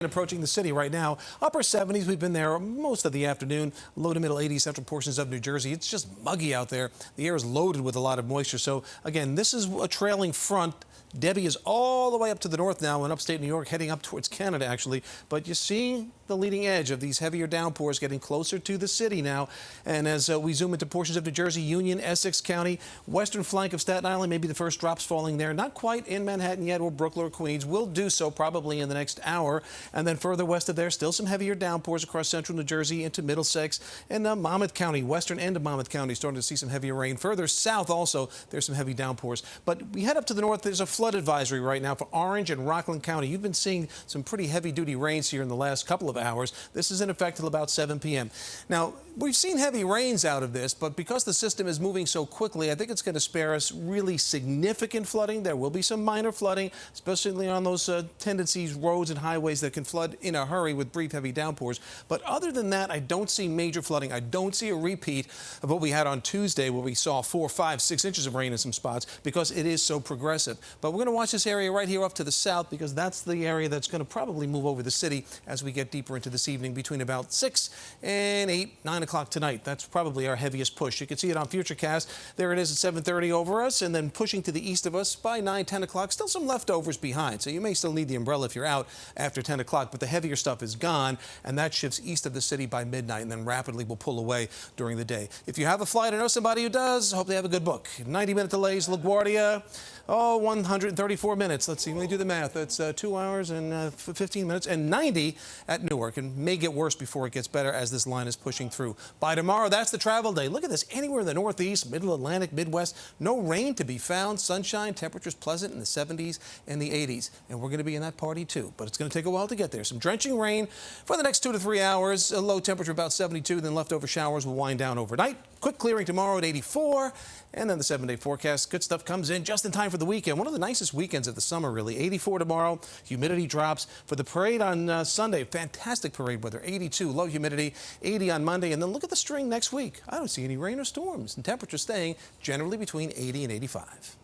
Approaching the city right now. Upper 70s. We've been there most of the afternoon. Low to middle 80s, central portions of New Jersey. It's just muggy out there. The air is loaded with a lot of moisture. So again, this is a trailing front. Debby is all the way up to the north now in upstate New York, heading up towards Canada, actually. But you see the leading edge of these heavier downpours getting closer to the city now. And as we zoom into portions of New Jersey, Union, Essex County, western flank of Staten Island, maybe the first drops falling there. Not quite in Manhattan yet, or Brooklyn or Queens. Will do so probably in the next hour. And then further west of there, still some heavier downpours across central New Jersey into Middlesex and Monmouth County, western end of Monmouth County, starting to see some heavier rain. Further south also, there's some heavy downpours. But we head up to the north, there's a flood advisory right now for Orange and Rockland County. You've been seeing some pretty heavy-duty rains here in the last couple of hours. This is in effect till about 7 p.m. Now, we've seen heavy rains out of this, but because the system is moving so quickly, I think it's going to spare us really significant flooding. There will be some minor flooding, especially on those tendencies, roads and highways that can flood in a hurry with brief heavy downpours. But other than that, I don't see major flooding. I don't see a repeat of what we had on Tuesday, where we saw 4, 5, 6 inches of rain in some spots, because it is so progressive. But we're going to watch this area right here off to the south, because that's the area that's going to probably move over the city as we get deeper into this evening, between about 6 and 8, 9 o'clock tonight. That's probably our heaviest push. You can see it on Futurecast. There it is at 7:30 over us, and then pushing to the east of us by 9, 10 o'clock. Still some leftovers behind, so you may still need the umbrella if you're out after 10 o'clock, but the heavier stuff is gone, and that shifts east of the city by midnight and then rapidly will pull away during the day. If you have a flight or know somebody who does, hope they have a good book. 90-minute delays, LaGuardia, 134 minutes. Let's see, let me do the math. That's 2 hours and 15 minutes, and 90 at Newark, and may get worse before it gets better as this line is pushing through. By tomorrow, that's the travel day. Look at this. Anywhere in the Northeast, Middle Atlantic, Midwest, no rain to be found. Sunshine, temperatures pleasant in the 70s and the 80s. And we're going to be in that party too, but it's going to take a while to get there. Some drenching rain for the next 2 to 3 hours. A low temperature about 72, then leftover showers will wind down overnight. Quick clearing tomorrow at 84, and then the 7-day forecast. Good stuff comes in just in time for the weekend. One of the nicest weekends of the summer, really. 84 tomorrow. Humidity drops for the parade on Sunday. Fantastic parade weather. 82, low humidity. 80 on Monday, and then look at the string next week. I don't see any rain or storms, and temperatures staying generally between 80 and 85.